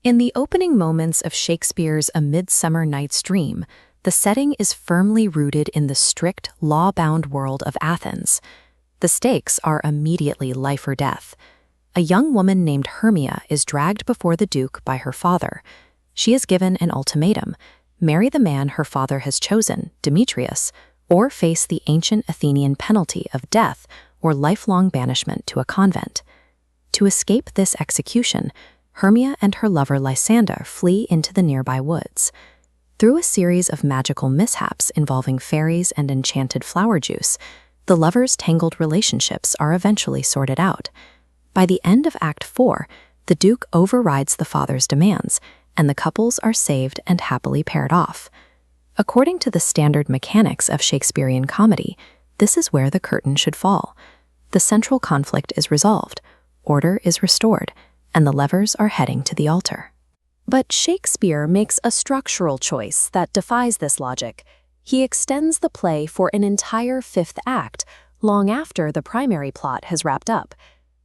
In the opening moments of Shakespeare's A Midsummer Night's Dream, the setting is firmly rooted in the strict, law-bound world of Athens. The stakes are immediately life or death. A young woman named Hermia is dragged before the Duke by her father. She is given an ultimatum: marry the man her father has chosen, Demetrius, or face the ancient Athenian penalty of death or lifelong banishment to a convent. To escape this execution, Hermia and her lover Lysander flee into the nearby woods. Through a series of magical mishaps involving fairies and enchanted flower juice, the lovers' tangled relationships are eventually sorted out. By the end of Act 4, the Duke overrides the father's demands, and the couples are saved and happily paired off. According to the standard mechanics of Shakespearean comedy, this is where the curtain should fall. The central conflict is resolved, order is restored, and the lovers are heading to the altar. But Shakespeare makes a structural choice that defies this logic. He extends the play for an entire fifth act, long after the primary plot has wrapped up.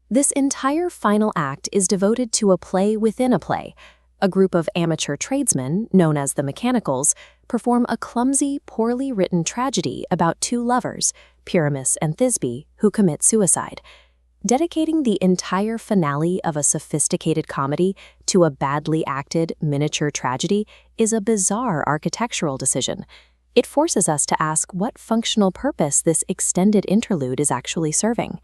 This entire final act is devoted to a play within a play. A group of amateur tradesmen, known as the Mechanicals, perform a clumsy, poorly written tragedy about two lovers, Pyramus and Thisbe, who commit suicide. Dedicating the entire finale of a sophisticated comedy to a badly acted miniature tragedy is a bizarre architectural decision. It forces us to ask what functional purpose this extended interlude is actually serving.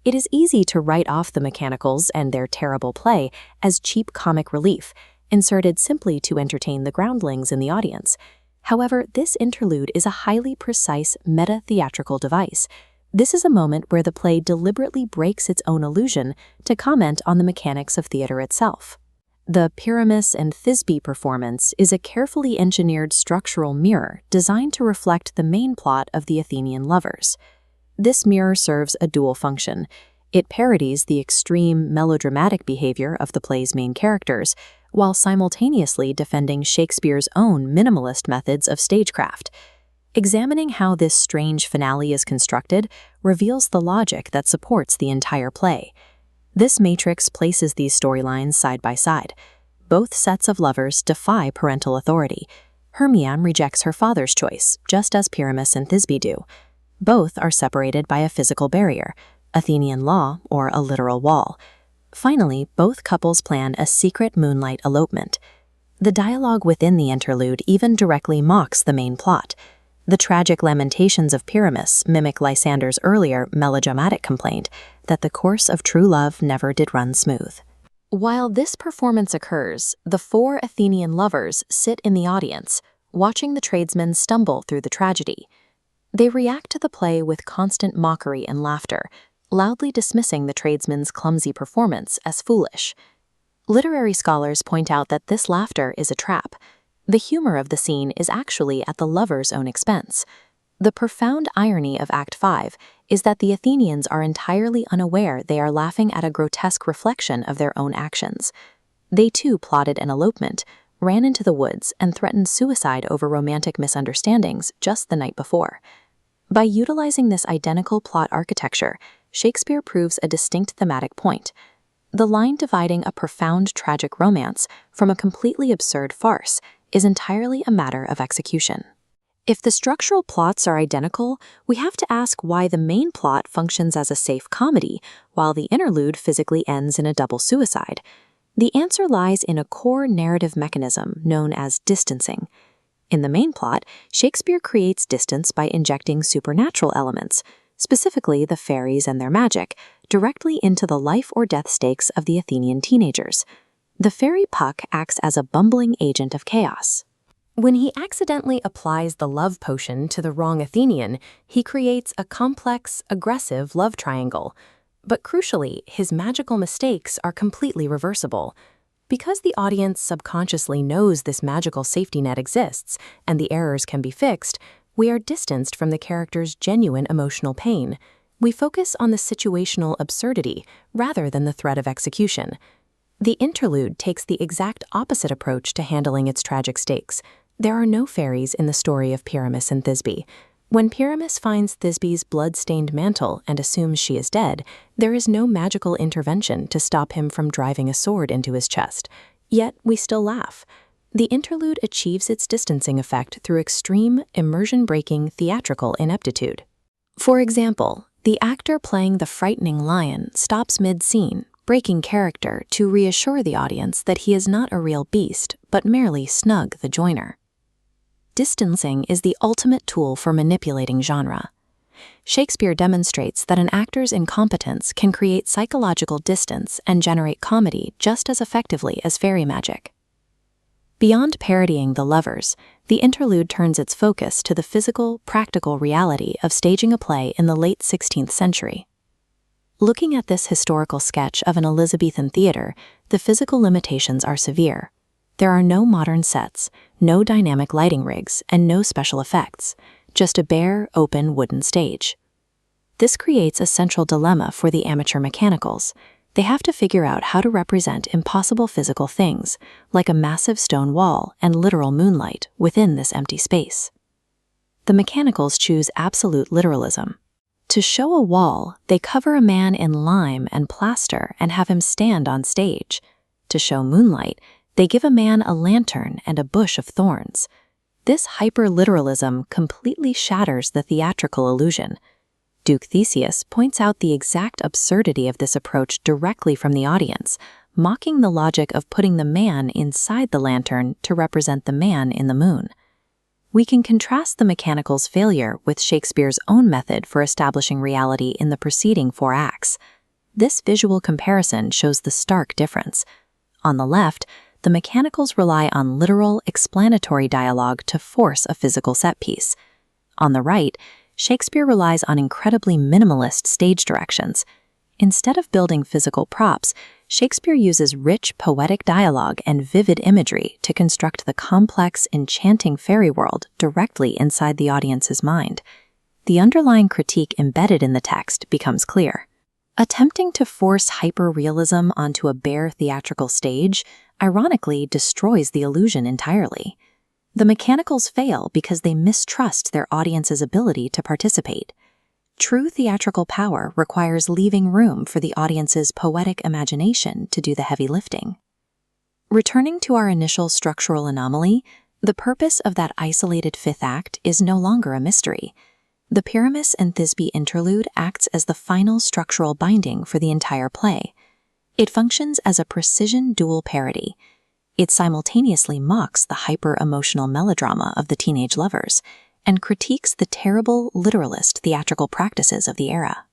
It is easy to write off the Mechanicals and their terrible play as cheap comic relief, inserted simply to entertain the groundlings in the audience. However, this interlude is a highly precise meta-theatrical device. This is a moment where the play deliberately breaks its own illusion to comment on the mechanics of theater itself. The Pyramus and Thisbe performance is a carefully engineered structural mirror designed to reflect the main plot of the Athenian lovers. This mirror serves a dual function. It parodies the extreme melodramatic behavior of the play's main characters, while simultaneously defending Shakespeare's own minimalist methods of stagecraft. Examining how this strange finale is constructed reveals the logic that supports the entire play. This matrix places these storylines side by side. Both sets of lovers defy parental authority. Hermia rejects her father's choice, just as Pyramus and Thisbe do. Both are separated by a physical barrier, Athenian law or a literal wall. Finally, both couples plan a secret moonlight elopement. The dialogue within the interlude even directly mocks the main plot. The tragic lamentations of Pyramus mimic Lysander's earlier melodramatic complaint that the course of true love never did run smooth. While this performance occurs, the four Athenian lovers sit in the audience, watching the tradesmen stumble through the tragedy. They react to the play with constant mockery and laughter, loudly dismissing the tradesmen's clumsy performance as foolish. Literary scholars point out that this laughter is a trap. The humor of the scene is actually at the lovers' own expense. The profound irony of Act 5 is that the Athenians are entirely unaware they are laughing at a grotesque reflection of their own actions. They too plotted an elopement, ran into the woods, and threatened suicide over romantic misunderstandings just the night before. By utilizing this identical plot architecture, Shakespeare proves a distinct thematic point. The line dividing a profound tragic romance from a completely absurd farce is entirely a matter of execution. If the structural plots are identical, we have to ask why the main plot functions as a safe comedy, while the interlude physically ends in a double suicide. The answer lies in a core narrative mechanism known as distancing. In the main plot, Shakespeare creates distance by injecting supernatural elements, specifically the fairies and their magic, directly into the life or death stakes of the Athenian teenagers. The fairy Puck acts as a bumbling agent of chaos. When he accidentally applies the love potion to the wrong Athenian, he creates a complex, aggressive love triangle. But crucially, his magical mistakes are completely reversible. Because the audience subconsciously knows this magical safety net exists and the errors can be fixed, we are distanced from the character's genuine emotional pain. We focus on the situational absurdity rather than the threat of execution. The interlude takes the exact opposite approach to handling its tragic stakes. There are no fairies in the story of Pyramus and Thisbe. When Pyramus finds Thisbe's blood-stained mantle and assumes she is dead, there is no magical intervention to stop him from driving a sword into his chest. Yet we still laugh. The interlude achieves its distancing effect through extreme, immersion-breaking theatrical ineptitude. For example, the actor playing the frightening lion stops mid-scene, breaking character to reassure the audience that he is not a real beast, but merely Snug the joiner. Distancing is the ultimate tool for manipulating genre. Shakespeare demonstrates that an actor's incompetence can create psychological distance and generate comedy just as effectively as fairy magic. Beyond parodying the lovers, the interlude turns its focus to the physical, practical reality of staging a play in the late 16th century. Looking at this historical sketch of an Elizabethan theater, the physical limitations are severe. There are no modern sets, no dynamic lighting rigs, and no special effects, just a bare, open wooden stage. This creates a central dilemma for the amateur mechanicals. They have to figure out how to represent impossible physical things, like a massive stone wall and literal moonlight, within this empty space. The mechanicals choose absolute literalism. To show a wall, they cover a man in lime and plaster and have him stand on stage. To show moonlight, they give a man a lantern and a bush of thorns. This hyper-literalism completely shatters the theatrical illusion. Duke Theseus points out the exact absurdity of this approach directly from the audience, mocking the logic of putting the man inside the lantern to represent the man in the moon. We can contrast the mechanicals' failure with Shakespeare's own method for establishing reality in the preceding 4 acts. This visual comparison shows the stark difference. On the left, the mechanicals rely on literal, explanatory dialogue to force a physical set piece. On the right, Shakespeare relies on incredibly minimalist stage directions. Instead of building physical props, Shakespeare uses rich, poetic dialogue and vivid imagery to construct the complex, enchanting fairy world directly inside the audience's mind. The underlying critique embedded in the text becomes clear. Attempting to force hyper-realism onto a bare theatrical stage, ironically, destroys the illusion entirely. The mechanicals fail because they mistrust their audience's ability to participate. True theatrical power requires leaving room for the audience's poetic imagination to do the heavy lifting. Returning to our initial structural anomaly, the purpose of that isolated 5th act is no longer a mystery. The Pyramus and Thisbe interlude acts as the final structural binding for the entire play. It functions as a precision dual parody. It simultaneously mocks the hyper-emotional melodrama of the teenage lovers and critiques the terrible, literalist theatrical practices of the era.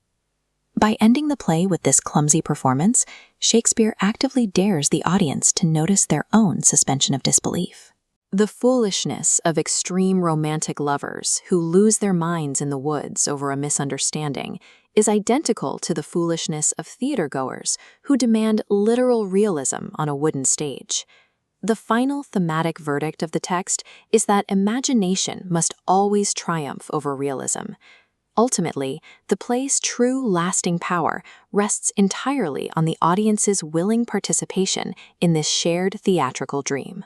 By ending the play with this clumsy performance, Shakespeare actively dares the audience to notice their own suspension of disbelief. The foolishness of extreme romantic lovers who lose their minds in the woods over a misunderstanding is identical to the foolishness of theatergoers who demand literal realism on a wooden stage. The final thematic verdict of the text is that imagination must always triumph over realism. Ultimately, the play's true lasting power rests entirely on the audience's willing participation in this shared theatrical dream.